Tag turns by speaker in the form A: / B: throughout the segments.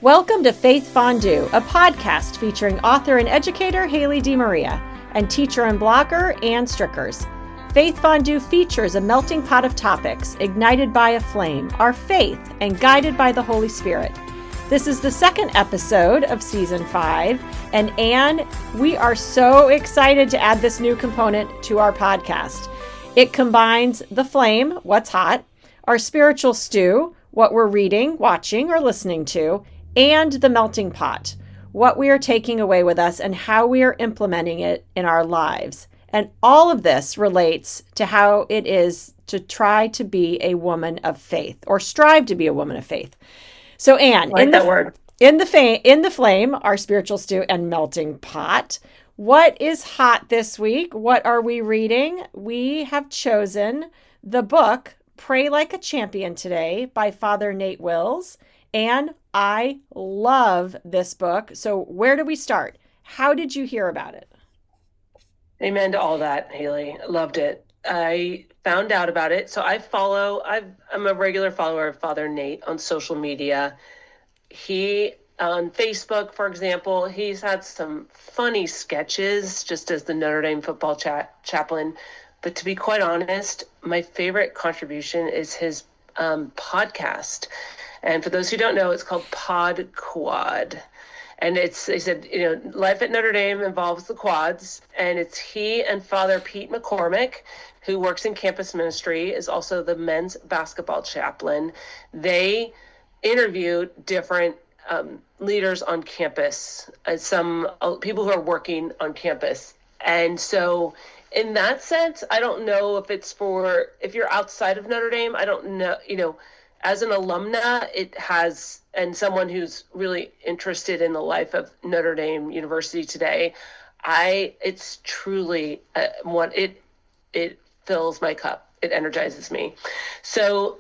A: Welcome to Faith Fondue, a podcast featuring author and educator Haley DeMaria and teacher and blogger Ann Strickers. Faith Fondue features a melting pot of topics ignited by a flame, our faith, and guided by the Holy Spirit. This is the second episode of Season 5, and Ann, we are so excited to add this new component to our podcast. It combines the flame, what's hot, our spiritual stew, what we're reading, watching, or listening to, and the melting pot, what we are taking away with us and how we are implementing it in our lives. And all of this relates to how it is to try to be a woman of faith, or strive to be a woman of faith. So Ann,
B: like that word.
A: In the flame, our spiritual stew and melting pot, what is hot this week? What are we reading? We have chosen the book Pray Like a Champion today by Father Nate Wills. And I love this book. So where do we start? How did you hear about it?
B: Amen to all that, Haley. Loved it. I found out about it. So I'm a regular follower of Father Nate on social media. He, on Facebook, for example, he's had some funny sketches just as the Notre Dame Football chaplain. But to be quite honest, my favorite contribution is his podcast. And for those who don't know, it's called Pod Quad. And they said, life at Notre Dame involves the quads. And it's he and Father Pete McCormick, who works in campus ministry, is also the men's basketball chaplain. They interview different leaders on campus, some people who are working on campus. And so in that sense, I don't know if you're outside of Notre Dame, I don't know, as an alumna, and someone who's really interested in the life of Notre Dame University today, it's truly it fills my cup. It energizes me. So,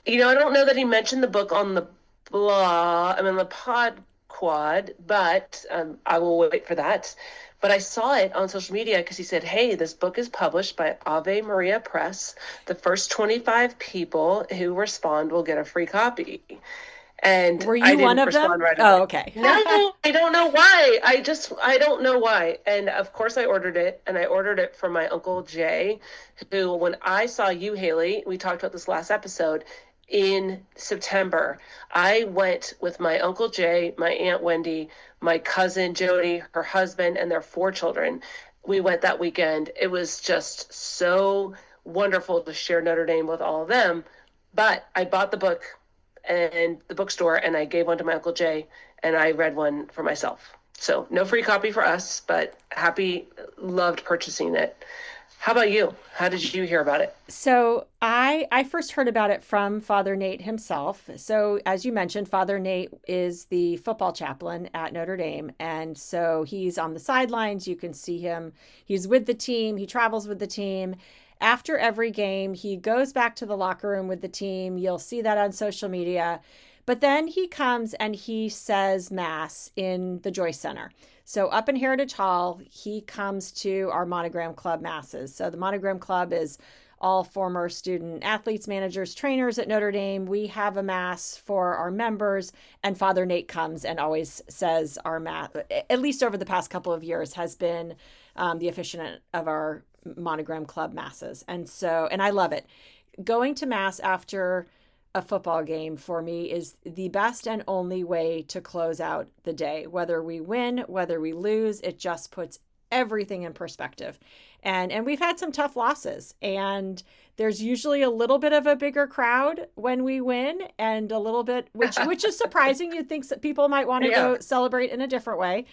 B: I don't know that he mentioned the book on the the pod quad, but I will wait for that. But I saw it on social media because he said, hey, this book is published by Ave Maria Press. The first 25 people who respond will get a free copy. And
A: were you one of them?
B: Right away.
A: Oh, okay.
B: No, I don't know why. I don't know why. And of course I ordered it, and I ordered it from my Uncle Jay, who, when I saw you, Haley, we talked about this last episode, in September, I went with my Uncle Jay, my Aunt Wendy, my cousin Jody, her husband, and their 4 children. We went that weekend. It was just so wonderful to share Notre Dame with all of them. But I bought the book in the bookstore, and I gave one to my Uncle Jay, and I read one for myself. So no free copy for us, but loved purchasing it. How about you? How did you hear about it?
A: So I first heard about it from Father Nate himself. So as you mentioned, Father Nate is the football chaplain at Notre Dame. And so he's on the sidelines. You can see him. He's with the team. He travels with the team. After every game, he goes back to the locker room with the team. You'll see that on social media. But then he comes and he says Mass in the Joyce Center. So up in Heritage Hall, he comes to our Monogram Club Masses. So the Monogram Club is all former student athletes, managers, trainers at Notre Dame. We have a Mass for our members, and Father Nate comes and always says our Mass, at least over the past couple of years, has been the officiant of our Monogram Club Masses. And I love it. Going to Mass after a football game for me is the best and only way to close out the day. Whether we win, whether we lose, it just puts everything in perspective. And we've had some tough losses, and there's usually a little bit of a bigger crowd when we win, and a little bit, which is surprising. You'd think that people might want to go celebrate in a different way,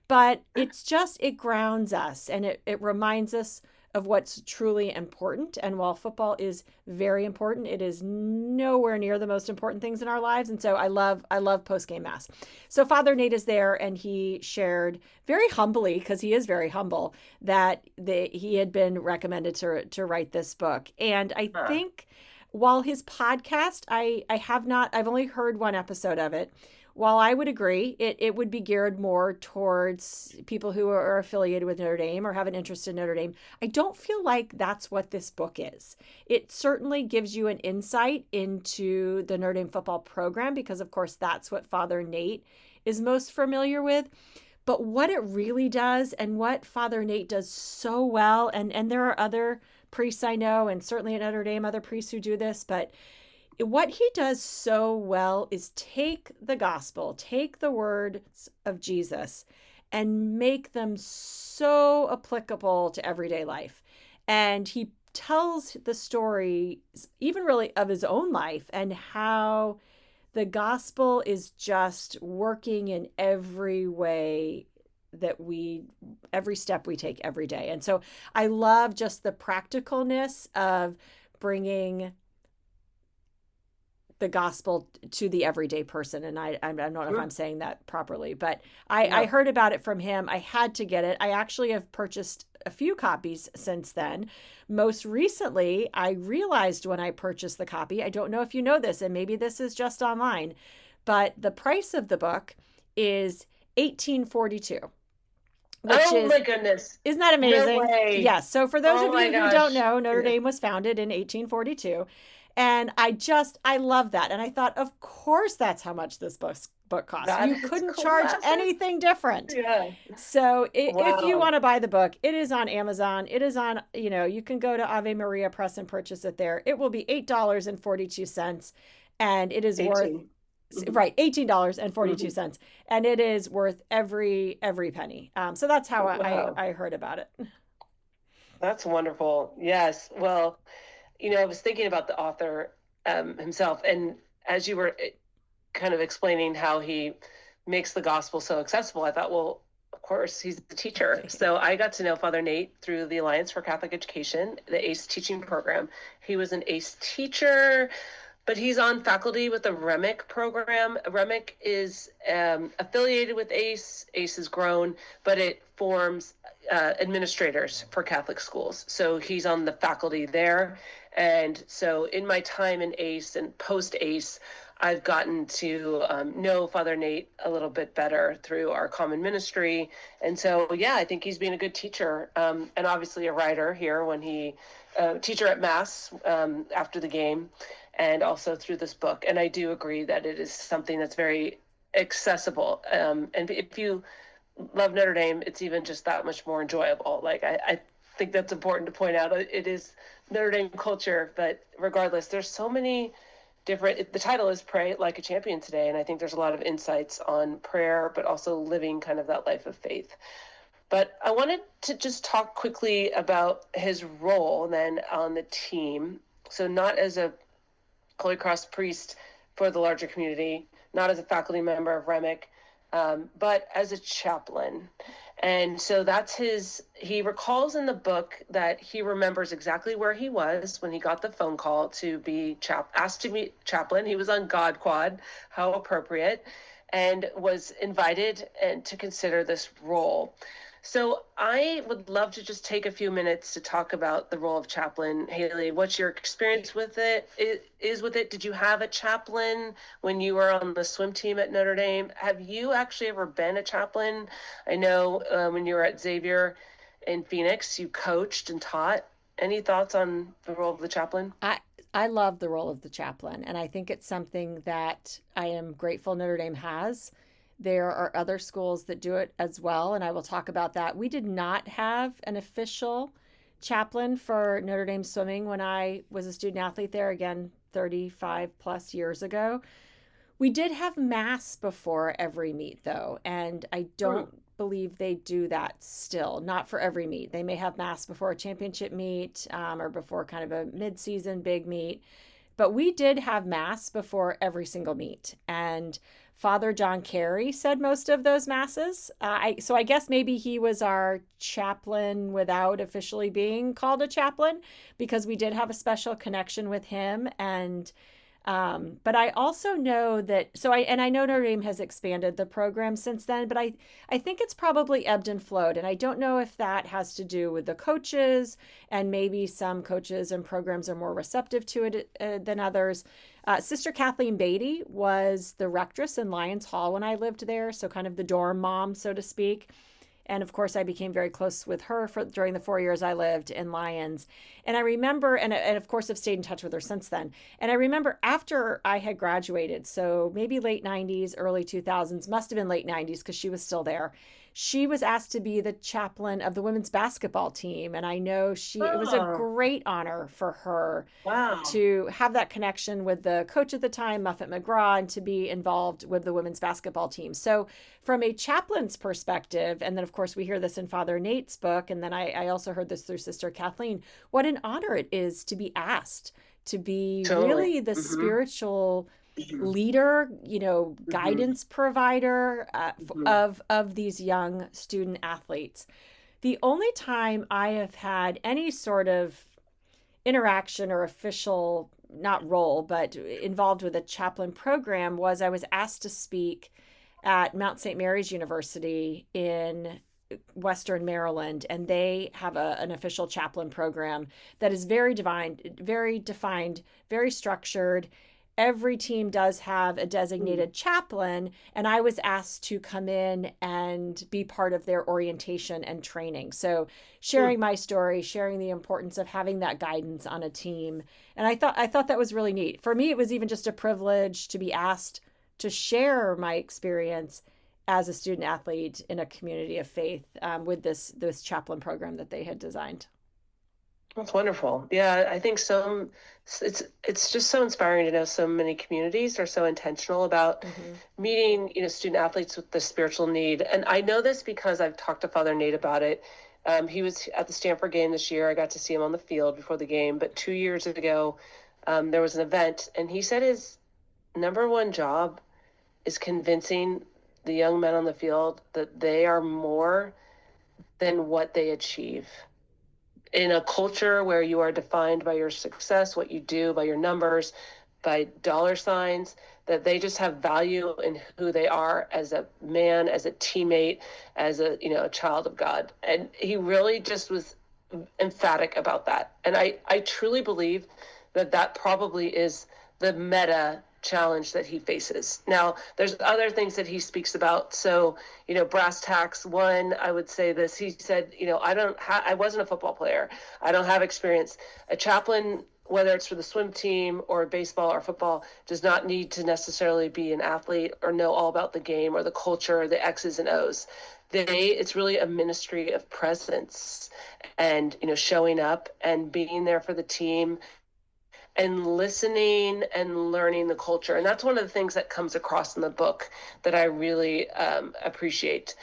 A: but it grounds us, and it reminds us of what's truly important. And while football is very important, it is nowhere near the most important things in our lives. And so I love post-game Mass. So Father Nate is there, and he shared very humbly, because he is very humble, that he had been recommended to write this book. And I think While his podcast, I have not, I've only heard one episode of it. While I would agree, it would be geared more towards people who are affiliated with Notre Dame or have an interest in Notre Dame, I don't feel like that's what this book is. It certainly gives you an insight into the Notre Dame football program because, of course, that's what Father Nate is most familiar with. But what it really does and what Father Nate does so well, and there are other priests I know, and certainly at Notre Dame, other priests who do this, but what he does so well is take the gospel, take the words of Jesus, and make them so applicable to everyday life. And he tells the story, even really of his own life, and how the gospel is just working in every way that every step we take every day. And so I love just the practicalness of bringing the gospel to the everyday person. And I don't know if I'm saying that properly, but I heard about it from him. I had to get it. I actually have purchased a few copies since then. Most recently, I realized when I purchased the copy, I don't know if you know this, and maybe this is just online, but the price of the book is $18.42.
B: My goodness.
A: Isn't that amazing?
B: No way.
A: Yes. So for those of you who don't know, Notre
B: Yeah.
A: Dame was founded in 1842. And I love that. And I thought, of course, that's how much this book costs. You couldn't charge anything different.
B: Yeah.
A: So if you
B: Wow.
A: want to buy the book, it is on Amazon. It is on, you can go to Ave Maria Press and purchase it there. It will be $8.42. And it is
B: 18.
A: worth, right, $18.42. And it is worth every penny. So that's how
B: Wow.
A: I heard about it.
B: That's wonderful. Yes. Well, I was thinking about the author himself, and as you were kind of explaining how he makes the gospel so accessible, I thought, well, of course, he's the teacher. So I got to know Father Nate through the Alliance for Catholic Education, the ACE teaching program. He was an ACE teacher, but he's on faculty with the REMIC program. REMIC is affiliated with ACE. ACE has grown, but it forms administrators for Catholic schools. So he's on the faculty there. And so in my time in ACE and post-ACE, I've gotten to know Father Nate a little bit better through our common ministry. And so, yeah, I think he's been a good teacher and obviously a writer here when teacher at Mass after the game, and also through this book. And I do agree that it is something that's very accessible. And if you love Notre Dame, it's even just that much more enjoyable. Like I think that's important to point out. It is Notre Dame culture, but regardless, there's so many different, the title is Pray Like a Champion today. And I think there's a lot of insights on prayer, but also living kind of that life of faith. But I wanted to just talk quickly about his role then on the team. So not as a Holy Cross priest for the larger community, not as a faculty member of REMIC, but as a chaplain. And so he recalls in the book that he remembers exactly where he was when he got the phone call to be asked to be chaplain. He was on God Quad, how appropriate, and was invited and to consider this role. So I would love to just take a few minutes to talk about the role of chaplain. Haley, what's your experience with it? Did you have a chaplain when you were on the swim team at Notre Dame? Have you actually ever been a chaplain? I know when you were at Xavier in Phoenix, you coached and taught. Any thoughts on the role of the chaplain?
A: I love the role of the chaplain, and I think it's something that I am grateful Notre Dame has. There are other schools that do it as well, and I will talk about that. We did not have an official chaplain for Notre Dame swimming when I was a student athlete there, again, 35 plus years ago. We did have mass before every meet, though, and I don't believe they do that still, not for every meet. They may have mass before a championship meet or before kind of a mid-season big meet, but we did have mass before every single meet. And Father John Carey said most of those masses. So I guess maybe he was our chaplain without officially being called a chaplain, because we did have a special connection with him. And But I also know that, and I know Notre Dame has expanded the program since then, but I think it's probably ebbed and flowed. And I don't know if that has to do with the coaches, and maybe some coaches and programs are more receptive to it than others. Sister Kathleen Beatty was the rectress in Lyons Hall when I lived there, so kind of the dorm mom, so to speak. And of course, I became very close with her during the 4 years I lived in Lyons. And I remember, and of course, I've stayed in touch with her since then. And I remember after I had graduated, so maybe late 90s, early 2000s, must have been late 90s because she was still there. She was asked to be the chaplain of the women's basketball team. And I know it was a
B: Oh,
A: great honor for her
B: wow.
A: to have that connection with the coach at the time, Muffet McGraw, and to be involved with the women's basketball team. So, from a chaplain's perspective, and then of course we hear this in Father Nate's book, and then I also heard this through Sister Kathleen, what an honor it is to be asked to be
B: Totally.
A: really the
B: Hmm.
A: spiritual
B: Hmm.
A: leader,
B: Hmm.
A: guidance provider
B: Hmm.
A: of these young student athletes. The only time I have had any sort of interaction or official, not role, but involved with a chaplain program was I was asked to speak at Mount St. Mary's University in Western Maryland, and they have an official chaplain program that is very defined, very structured. Every team does have a designated chaplain, and I was asked to come in and be part of their orientation and training. So, sharing my story, sharing the importance of having that guidance on a team, and I thought that was really neat. For me, it was even just a privilege to be asked to share my experience as a student athlete in a community of faith with this chaplain program that they had designed.
B: That's wonderful. Yeah, I think it's just so inspiring to know so many communities are so intentional about
A: Mm-hmm.
B: meeting, student athletes with the spiritual need. And I know this because I've talked to Father Nate about it. He was at the Stanford game this year. I got to see him on the field before the game, but 2 years ago, there was an event, and he said his number one job is convincing the young men on the field that they are more than what they achieve in a culture where you are defined by your success, what you do, by your numbers, by dollar signs, that they just have value in who they are as a man, as a teammate, as a child of God. And he really just was emphatic about that. And I truly believe that probably is the meta challenge that he faces. Now, there's other things that he speaks about. So, brass tacks. One, I would say this. He said, I wasn't a football player. I don't have experience. A chaplain, whether it's for the swim team or baseball or football, does not need to necessarily be an athlete or know all about the game or the culture, or the X's and O's. It's really a ministry of presence and showing up and being there for the team and listening and learning the culture. And that's one of the things that comes across in the book that I really appreciate.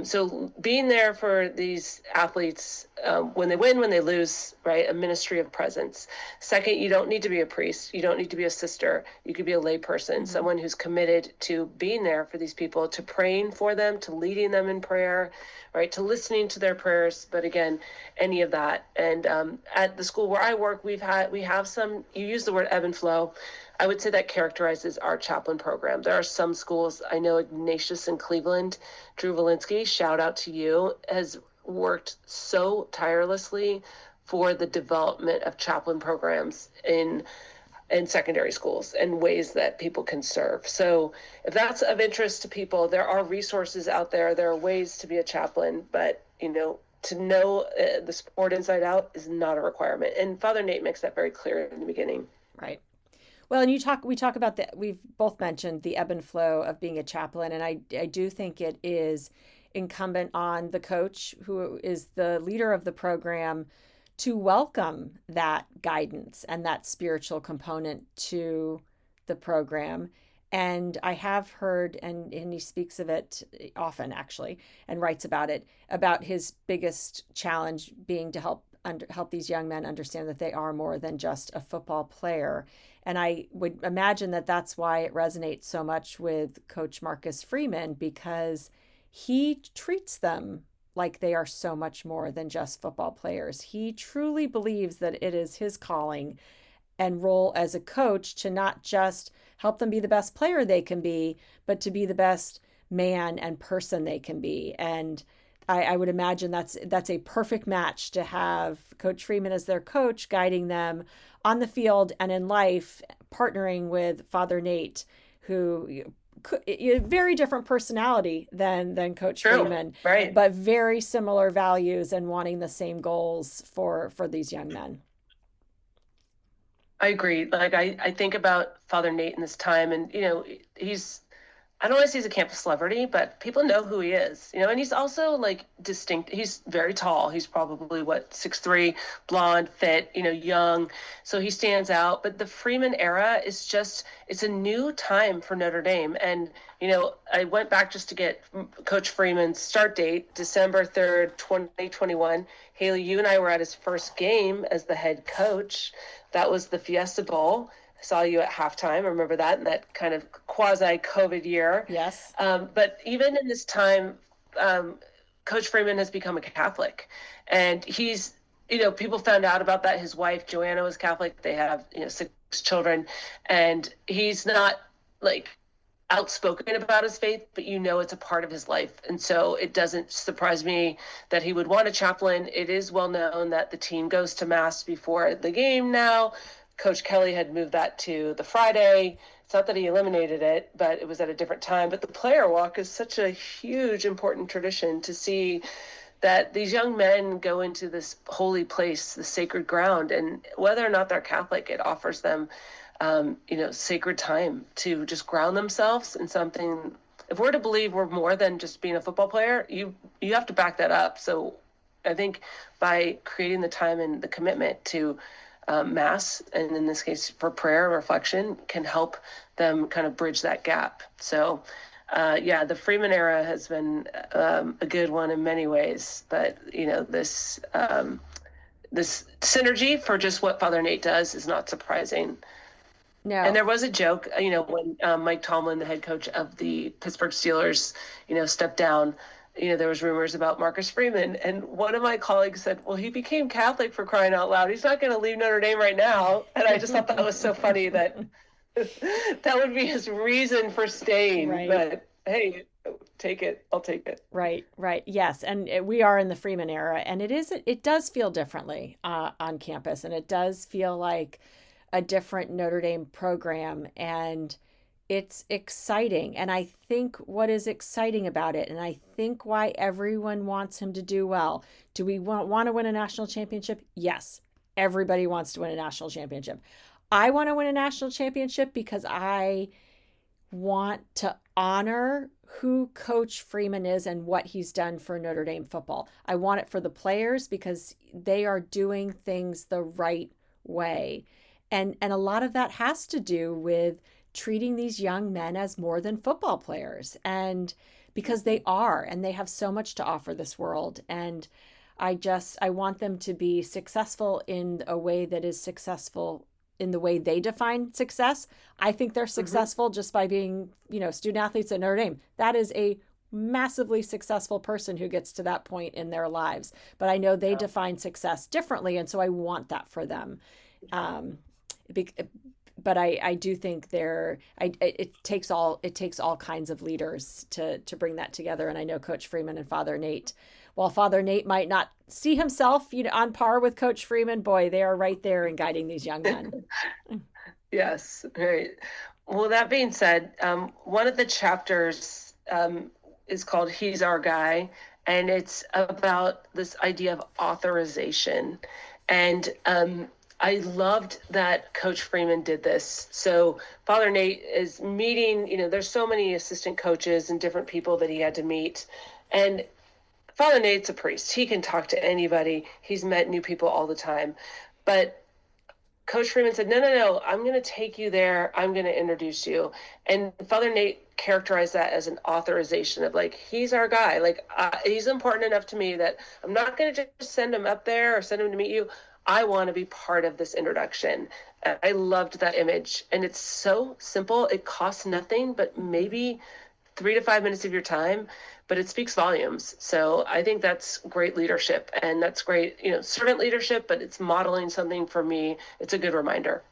B: So being there for these athletes, when they win, when they lose, right? A ministry of presence. Second, you don't need to be a priest. You don't need to be a sister. You could be a layperson,
A: Mm-hmm.
B: someone who's committed to being there for these people, to praying for them, to leading them in prayer, right? To listening to their prayers. But again, any of that. And at the school where I work, we have some. You use the word ebb and flow. I would say that characterizes our chaplain program. There are some schools, I know Ignatius in Cleveland, Drew Valinsky, shout out to you, has worked so tirelessly for the development of chaplain programs in secondary schools and ways that people can serve. So if that's of interest to people, there are resources out there. There are ways to be a chaplain, but to know the sport inside out is not a requirement. And Father Nate makes that very clear in the beginning.
A: Right. Well, and we talk about that. We've both mentioned the ebb and flow of being a chaplain, and I do think it is incumbent on the coach, who is the leader of the program, to welcome that guidance and that spiritual component to the program. And I have heard, and he speaks of it often actually, and writes about it, about his biggest challenge being to help these young men understand that they are more than just a football player. And I would imagine that that's why it resonates so much with Coach Marcus Freeman, because he treats them like they are so much more than just football players. He truly believes that it is his calling and role as a coach to not just help them be the best player they can be, but to be the best man and person they can be. And I would imagine that's a perfect match to have Coach Freeman as their coach, guiding them on the field and in life, partnering with Father Nate, who very different personality than Coach
B: True.
A: Freeman,
B: Right.
A: but very similar values and wanting the same goals for these young men.
B: I agree. Like I think about Father Nate in this time, and he's I don't want to say he's a campus celebrity, but people know who he is, and he's also like distinct. He's very tall. He's probably what, 6'3", blonde, fit, young. So he stands out. But the Freeman era is it's a new time for Notre Dame. And, I went back just to get Coach Freeman's start date, December 3rd, 2021. Haley, you and I were at his first game as the head coach. That was the Fiesta Bowl. Saw you at halftime. I remember that in that kind of quasi-COVID year.
A: Yes.
B: But even in this time, Coach Freeman has become a Catholic. And he's, people found out about that. His wife, Joanna, was Catholic. They have, 6 children. And he's not like outspoken about his faith, but it's a part of his life. And so it doesn't surprise me that he would want a chaplain. It is well known that the team goes to mass before the game now. Coach Kelly had moved that to the Friday. It's not that he eliminated it, but it was at a different time. But the player walk is such a huge, important tradition to see that these young men go into this holy place, the sacred ground, and whether or not they're Catholic, it offers them, sacred time to just ground themselves in something. If we're to believe we're more than just being a football player, you have to back that up. So I think by creating the time and the commitment to Mass, and in this case for prayer and reflection, can help them kind of bridge that gap. So the Freeman era has been a good one in many ways, but this synergy for just what Father Nate does is not surprising.
A: No.
B: And there was a joke, when Mike Tomlin, the head coach of the Pittsburgh Steelers, stepped down. There was rumors about Marcus Freeman, and one of my colleagues said, well, he became Catholic, for crying out loud. He's not going to leave Notre Dame right now. And I just thought that was so funny that that would be his reason for staying.
A: Right.
B: But hey, take it. I'll take it.
A: Right. Yes. And we are in the Freeman era, and it does feel differently on campus, and it does feel like a different Notre Dame program, and it's exciting. And I think what is exciting about it, and I think why everyone wants him to do well. Do we want to win a national championship? Yes. Everybody wants to win a national championship. I want to win a national championship because I want to honor who Coach Freeman is and what he's done for Notre Dame football. I want it for the players because they are doing things the right way. And a lot of that has to do with treating these young men as more than football players, and because they are, and they have so much to offer this world. And I want them to be successful in a way that is successful in the way they define success. I think they're successful just by being, student athletes at Notre Dame. That is a massively successful person who gets to that point in their lives. But I know they define success differently, and so I want that for them. But I do think it takes all kinds of leaders to bring that together. And I know Coach Freeman and Father Nate, while Father Nate might not see himself on par with Coach Freeman, boy, they are right there in guiding these young men.
B: Yes, right. Well, that being said, one of the chapters is called "He's Our Guy," and it's about this idea of authorization. And I loved that Coach Freeman did this. So Father Nate is meeting, there's so many assistant coaches and different people that he had to meet. And Father Nate's a priest. He can talk to anybody. He's met new people all the time. But Coach Freeman said, no, I'm going to take you there. I'm going to introduce you. And Father Nate characterized that as an authorization of he's our guy. He's important enough to me that I'm not going to just send him up there or send him to meet you. I want to be part of this introduction. I loved that image. And it's so simple. It costs nothing, but maybe 3 to 5 minutes of your time, but it speaks volumes. So I think that's great leadership, and that's great, servant leadership, but it's modeling something for me. It's a good reminder.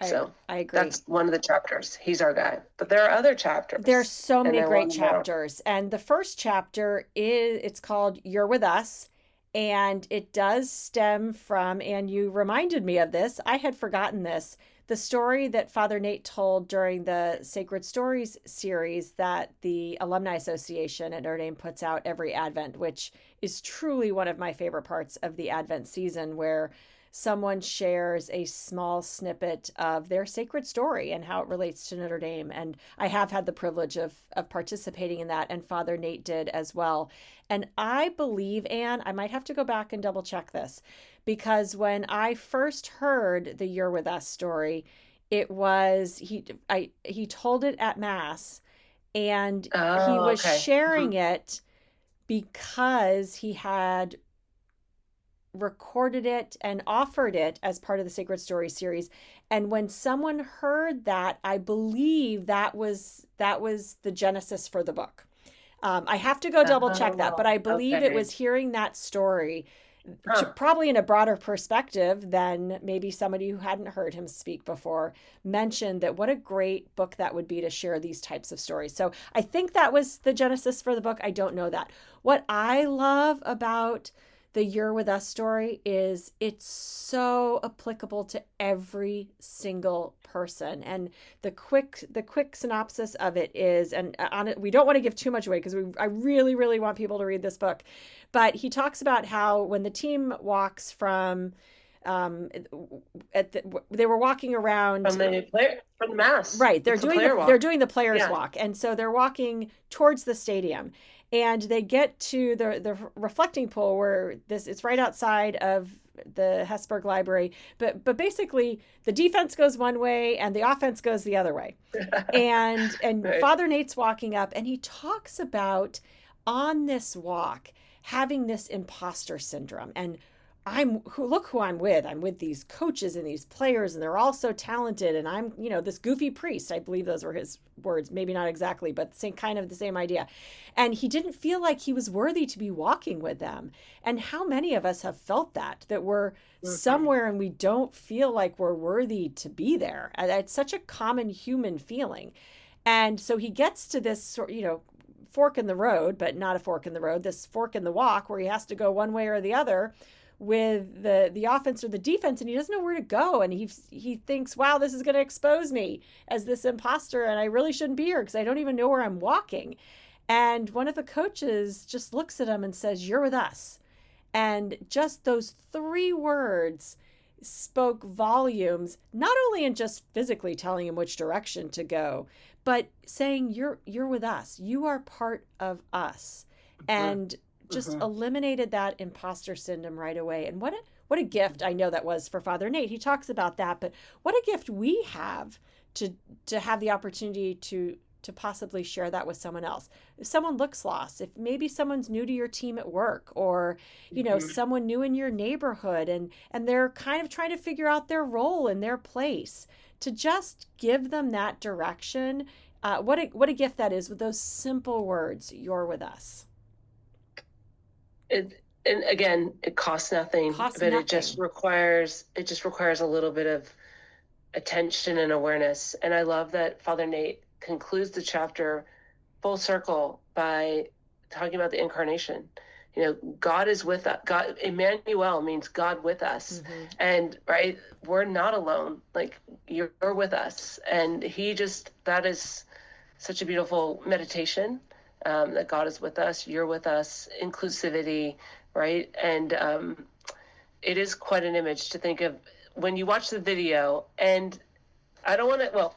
B: So
A: I agree.
B: that's one of the chapters. He's our guy. But there are other
A: There's
B: chapters,
A: so
B: and
A: many
B: I
A: great
B: want to know.
A: chapters. And the first chapter is it's called You're With Us. And it does stem from, and you reminded me of this, I had forgotten this, the story that Father Nate told during the Sacred Stories series that the Alumni Association at Notre Dame puts out every Advent, which is truly one of my favorite parts of the Advent season, where someone shares a small snippet of their sacred story and how it relates to Notre Dame. And I have had the privilege of participating in that, and Father Nate did as well. And I believe, Anne, I might have to go back and double check this, because when I first heard the You're With Us story, it was he told it at Mass, and he
B: Oh,
A: was
B: okay.
A: sharing it because he had recorded it and offered it as part of the Sacred Story series. And when someone heard that, I believe that was the genesis for the book. I have to go double check that, but
B: Oh,
A: I believe it
B: okay.
A: was hearing that story,
B: Huh.
A: probably in a broader perspective than maybe somebody who hadn't heard him speak before, mentioned that what a great book that would be to share these types of stories. So I think that was the genesis for the book. I don't know that. What I love about the You're With Us story is it's so applicable to every single person. And the quick synopsis of it is, and on it, we don't want to give too much away because I really want people to read this book, but he talks about how when the team walks from um, they were walking around.
B: From the mass.
A: Right.
B: It's a player
A: They're
B: walk.
A: doing the players
B: Yeah.
A: walk. And so they're walking towards the stadium. And they get to the reflecting pool where this it's right outside of the Hesburgh Library. But basically the defense goes one way and the offense goes the other way. And
B: Right.
A: Father Nate's walking up and he talks about on this walk having this imposter syndrome. And look who I'm with. I'm with these coaches and these players, and they're all so talented. And I'm, this goofy priest. I believe those were his words. Maybe not exactly, but same kind of the same idea. And he didn't feel like he was worthy to be walking with them. And how many of us have felt that we're
B: Mhm.
A: somewhere and we don't feel like we're worthy to be there? And it's such a common human feeling. And so he gets to this sort, fork in the road, but not a fork in the road, this fork in the walk where he has to go one way or the other with the offense or the defense, and he doesn't know where to go, and he thinks, wow, this is going to expose me as this imposter, and I really shouldn't be here because I don't even know where I'm walking. And one of the coaches just looks at him and says, "You're with us." And just those three words spoke volumes, not only in just physically telling him which direction to go, but saying, you're with us, you are part of us.
B: Mhm.
A: And just
B: Mhm.
A: eliminated that imposter syndrome right away. And what a gift I know that was for Father Nate. He talks about that, but what a gift we have to have the opportunity to possibly share that with someone else. If someone looks lost, if maybe someone's new to your team at work, or
B: Mhm.
A: someone new in your neighborhood, and they're kind of trying to figure out their role and their place, to just give them that direction. What a gift that is with those simple words. You're with us.
B: And again, it costs nothing,
A: Costs
B: but
A: nothing.
B: it just requires a little bit of attention and awareness. And I love that Father Nate concludes the chapter full circle by talking about the incarnation. God is with us. God, Emmanuel means God with us.
A: Mm-hmm.
B: And right, we're not alone. Like, you're with us. And that is such a beautiful meditation, that God is with us, you're with us, inclusivity, right? And it is quite an image to think of when you watch the video. And I don't want to, well,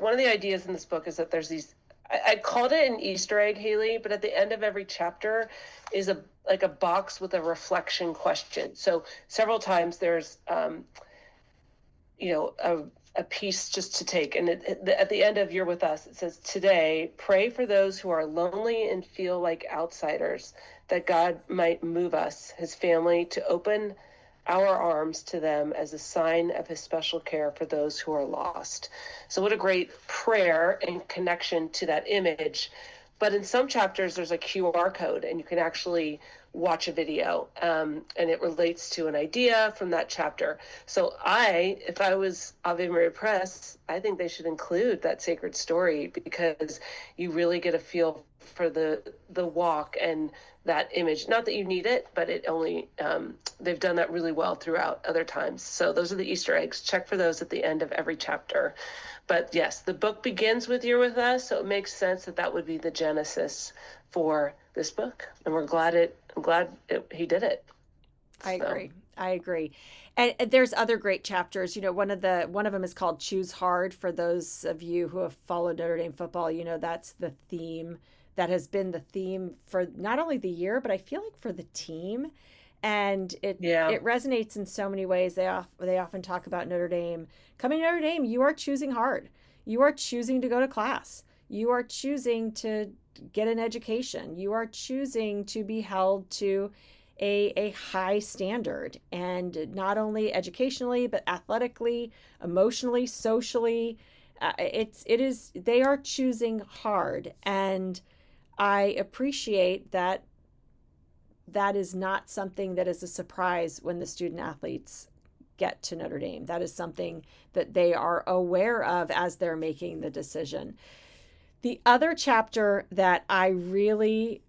B: one of the ideas in this book is that there's these, I called it an Easter egg, Haley, but at the end of every chapter is a box with a reflection question. So several times there's, a piece just to take. And at the end of You're With Us, it says, today, pray for those who are lonely and feel like outsiders, that God might move us, his family, to open our arms to them as a sign of his special care for those who are lost. So what a great prayer and connection to that image. But in some chapters, there's a QR code, and you can actually watch a video, and it relates to an idea from that chapter. So if I was Ave Maria Press, I think they should include that sacred story, because you really get a feel for the walk and that image. Not that you need it, but it only they've done that really well throughout other times. So those are the Easter eggs. Check for those at the end of every chapter. But yes, the book begins with "You're with us," so it makes sense that that would be the genesis for this book, and he did it.
A: I
B: So
A: agree. I agree. And there's other great chapters. One of them is called Choose Hard. For those of you who have followed Notre Dame football, that's the theme that has been the theme for not only the year, but I feel like for the team. And
B: yeah,
A: it resonates in so many ways. They often talk about Notre Dame. Coming to Notre Dame, you are choosing hard. You are choosing to go to class. You are choosing to get an education. You are choosing to be held to a high standard, and not only educationally but athletically, emotionally, socially. They are choosing hard, and I appreciate that is not something that is a surprise when the student athletes get to Notre Dame. That is something that they are aware of as they're making the decision. The other chapter that I really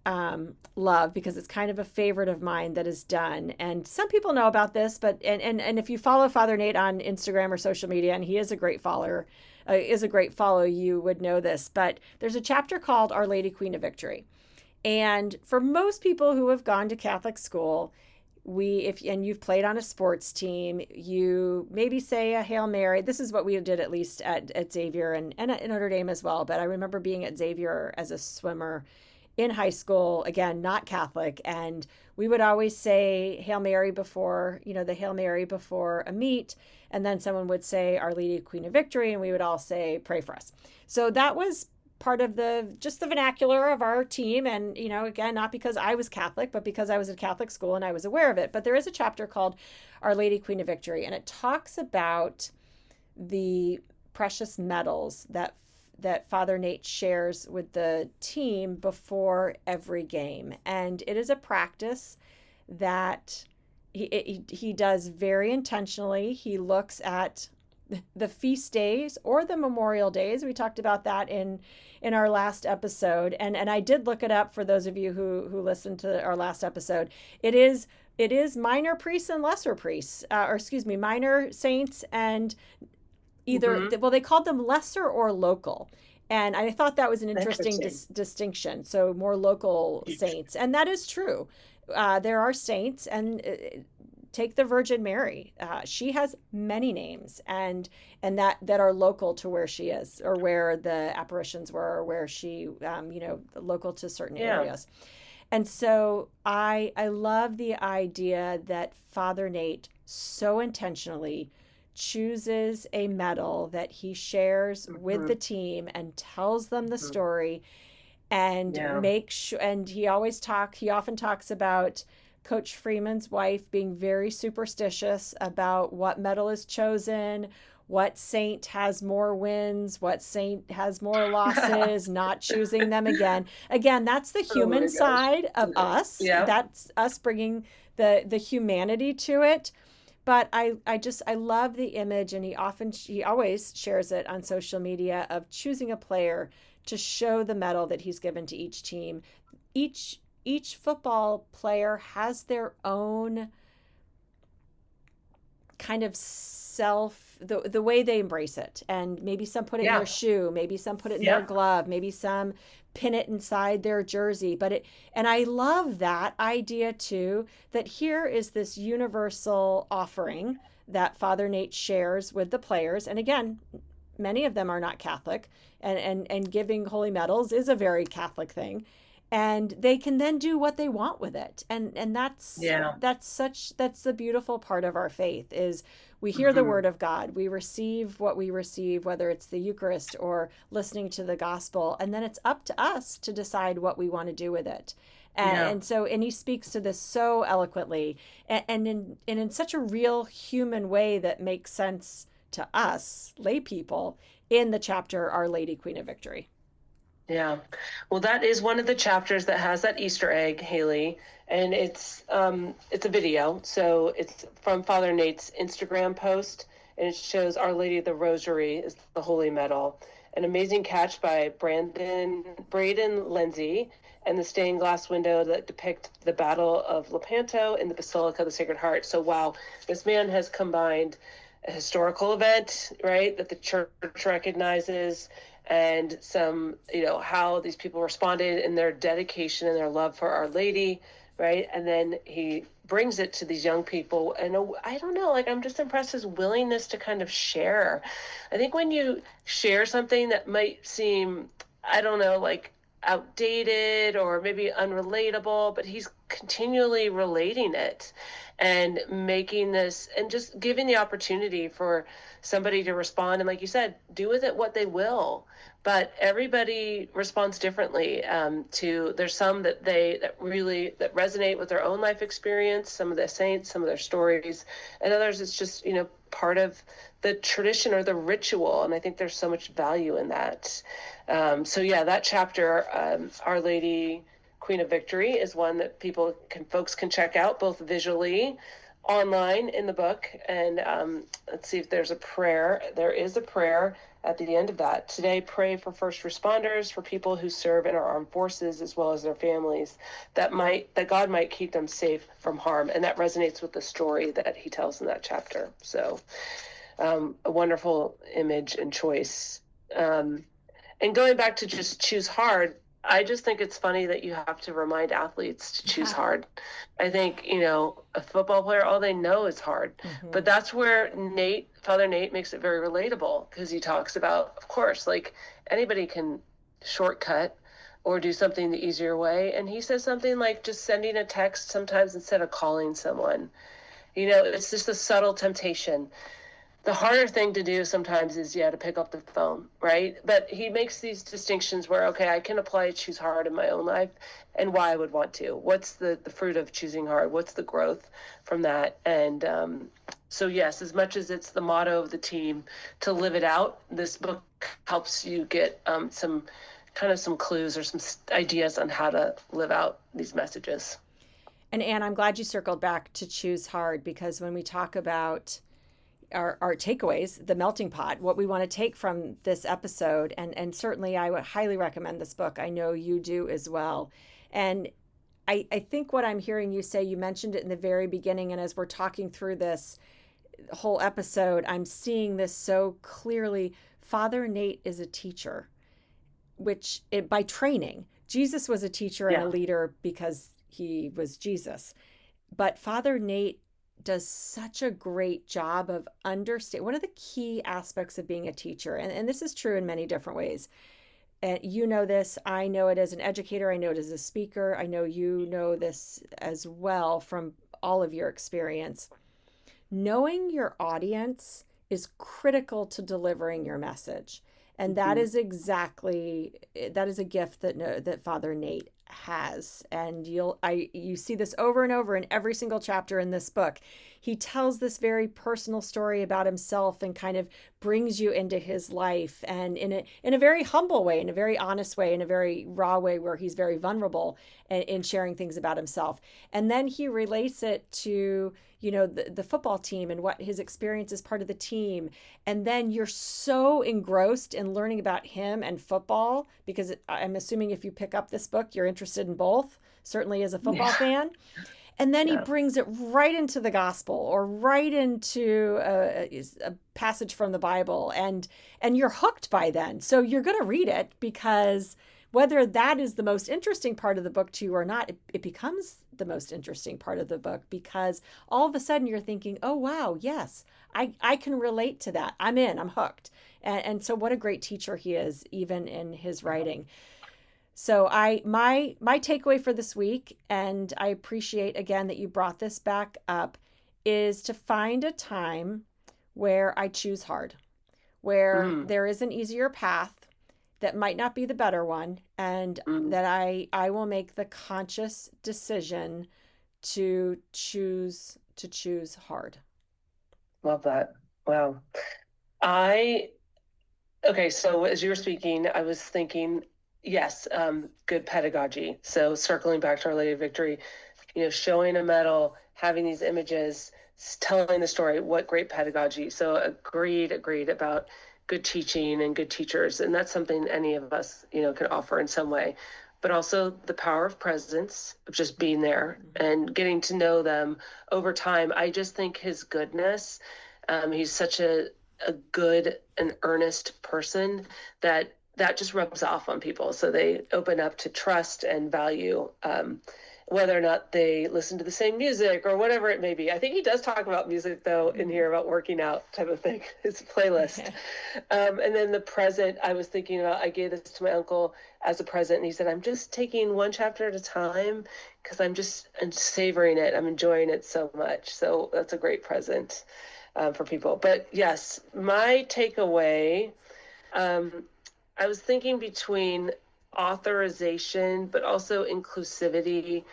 A: love, because it's kind of a favorite of mine that is done, and some people know about this, but and if you follow Father Nate on Instagram or social media, and he is a great follow, you would know this. But there's a chapter called Our Lady Queen of Victory, and for most people who have gone to Catholic school, and you've played on a sports team, you maybe say a Hail Mary. This is what we did, at least at Xavier and at Notre Dame as well. But I remember being at Xavier as a swimmer in high school, again, not Catholic. And we would always say Hail Mary before, the Hail Mary before a meet. And then someone would say Our Lady Queen of Victory, and we would all say, pray for us. So that was part of the vernacular of our team. And again, not because I was Catholic, but because I was at Catholic school and I was aware of it. But there is a chapter called Our Lady Queen of Victory, and it talks about the precious medals that Father Nate shares with the team before every game. And it is a practice that he does very intentionally. He looks at the feast days or the memorial days. We talked about that in our last episode, and I did look it up for those of you who listened to our last episode. It is minor priests and lesser priests, minor saints, and either well, they called them lesser or local. And I thought that was an interesting distinction. So more local saints, and that is true. There are saints, and take the Virgin Mary. She has many names, and that are local to where she is, or where the apparitions were, or where she, local to certain areas. And so I love the idea that Father Nate so intentionally chooses a medal that he shares with the team and tells them the story, and makes sure. And he often talks about Coach Freeman's wife being very superstitious about what medal is chosen, what saint has more wins, what saint has more losses, not choosing them again. Again, that's the human side of us.
B: Yeah.
A: That's us bringing the humanity to it. But I love the image, and he always shares it on social media, of choosing a player to show the medal that he's given to each team. Each football player has their own kind of the way they embrace it. And maybe some put it in their shoe, maybe some put it in their glove, maybe some pin it inside their jersey. And I love that idea too, that here is this universal offering that Father Nate shares with the players. And again, many of them are not Catholic, and giving holy medals is a very Catholic thing. And they can then do what they want with it. And that's the beautiful part of our faith, is we hear the word of God, we receive what we receive, whether it's the Eucharist or listening to the gospel, and then it's up to us to decide what we want to do with it. And he speaks to this so eloquently, and in such a real human way that makes sense to us lay people, in the chapter Our Lady Queen of Victory.
B: Yeah. Well, that is one of the chapters that has that Easter egg, Haley, and it's a video. So it's from Father Nate's Instagram post, and it shows Our Lady of the Rosary is the Holy Medal. An amazing catch by Braden Lindsay, and the stained glass window that depict the Battle of Lepanto in the Basilica of the Sacred Heart. So wow, this man has combined a historical event, right, that the church recognizes, and some, how these people responded in their dedication and their love for Our Lady, right? And then he brings it to these young people. And I don't know, like, I'm just impressed his willingness to kind of share. I think when you share something that might seem, I don't know, like outdated or maybe unrelatable, but he's continually relating it and making this and just giving the opportunity for somebody to respond. And like you said, do with it what they will, but everybody responds differently. There's some that really that resonate with their own life experience, some of the saints, some of their stories, and others it's just part of the tradition or the ritual. And I think there's so much value in that. So yeah, that chapter, Our Lady Queen of Victory, is one that folks can check out both visually online in the book. And let's see if there's a prayer. There is a prayer at the end of that. Today, pray for first responders, for people who serve in our armed forces, as well as their families, that God might keep them safe from harm. And that resonates with the story that he tells in that chapter. So a wonderful image and choice. And going back to just choose hard, I just think it's funny that you have to remind athletes to choose hard. I think, a football player, all they know is hard. Mm-hmm. But that's where Father Nate makes it very relatable, because he talks about, of course, like anybody can shortcut or do something the easier way. And he says something like just sending a text sometimes instead of calling someone. It's just a subtle temptation. The harder thing to do sometimes is to pick up the phone, right? But he makes these distinctions where, okay, I can apply choose hard in my own life and why I would want to. What's the fruit of choosing hard? What's the growth from that? And so yes, as much as it's the motto of the team to live it out, this book helps you get some clues or some ideas on how to live out these messages.
A: And Anne, I'm glad you circled back to choose hard, because when we talk about our takeaways, the melting pot, what we want to take from this episode, and certainly I would highly recommend this book. I know you do as well. And I think what I'm hearing you say, you mentioned it in the very beginning, and as we're talking through this whole episode, I'm seeing this so clearly. Father Nate is a teacher, by training. Jesus was a teacher and a leader because he was Jesus. But Father Nate does such a great job of understanding one of the key aspects of being a teacher. And this is true in many different ways. And you know this, I know it as an educator, I know it as a speaker, I know you know this as well from all of your experience. Knowing your audience is critical to delivering your message. And that is that is a gift that Father Nate has. And you see this over and over in every single chapter in this book. He tells this very personal story about himself and kind of brings you into his life, and in a very humble way, in a very honest way, in a very raw way, where he's very vulnerable in sharing things about himself. And then he relates it to the football team and what his experience as part of the team. And then you're so engrossed in learning about him and football, because I'm assuming if you pick up this book, you're interested in both, certainly as a football fan. And then he brings it right into the gospel, or right into a passage from the Bible, and you're hooked by then. So you're going to read it, because whether that is the most interesting part of the book to you or not, it becomes the most interesting part of the book, because all of a sudden you're thinking, oh, wow, yes, I can relate to that. I'm hooked. And so what a great teacher he is, even in his writing. So my takeaway for this week, and I appreciate again that you brought this back up, is to find a time where I choose hard, where there is an easier path that might not be the better one, and that I will make the conscious decision to choose hard.
B: Love that. Wow. Okay, so as you were speaking, I was thinking Yes, good pedagogy. So circling back to Our Lady of Victory, showing a medal, having these images, telling the story, what great pedagogy. So agreed about good teaching and good teachers. And that's something any of us, can offer in some way. But also the power of presence, of just being there and getting to know them over time. I just think his goodness, he's such a good and earnest person that just rubs off on people. So they open up to trust and value, whether or not they listen to the same music or whatever it may be. I think he does talk about music, though, in here, about working out type of thing, his playlist. And then the present, I was thinking about, I gave this to my uncle as a present, and he said, I'm just taking one chapter at a time because I'm savoring it. I'm enjoying it so much. So that's a great present for people. But yes, my takeaway, I was thinking between authorization, but also inclusivity.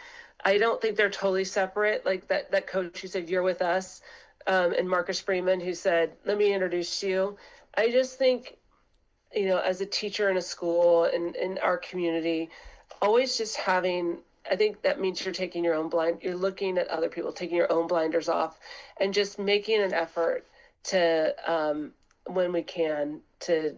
B: I don't think they're totally separate. Like that coach who said, "You're with us," and Marcus Freeman, who said, "Let me introduce you." I just think, as a teacher in a school and in our community, always just having, I think that means you're looking at other people, taking your own blinders off, and just making an effort to, when we can, to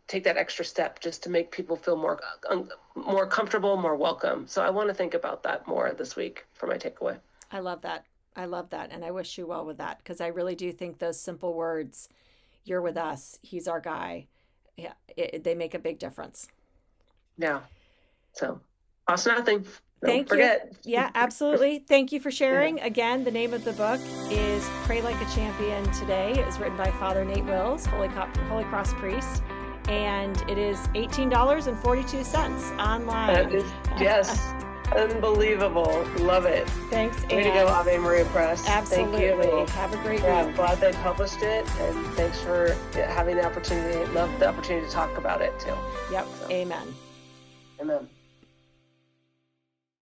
B: take that extra step just to make people feel more comfortable, more welcome. So I want to think about that more this week for my takeaway.
A: I love that. I love that. And I wish you well with that, because I really do think those simple words, "You're with us, he's our guy," yeah, they make a big difference.
B: Yeah. So cost nothing.
A: Thank
B: Don't forget.
A: you. Yeah, absolutely. Thank you for sharing. Again, the name of the book is Pray Like a Champion Today. It was written by Father Nate Wills, Holy Cross priest. And it is $18.42 online.
B: Yes, unbelievable. Love it.
A: Thanks,
B: Way to go, Ave Maria Press.
A: Absolutely.
B: Thank you.
A: Have a great
B: I'm
A: week.
B: glad they published it, and thanks for having the opportunity. Love the opportunity to talk about it too.
A: Yep. So. Amen.
B: Amen.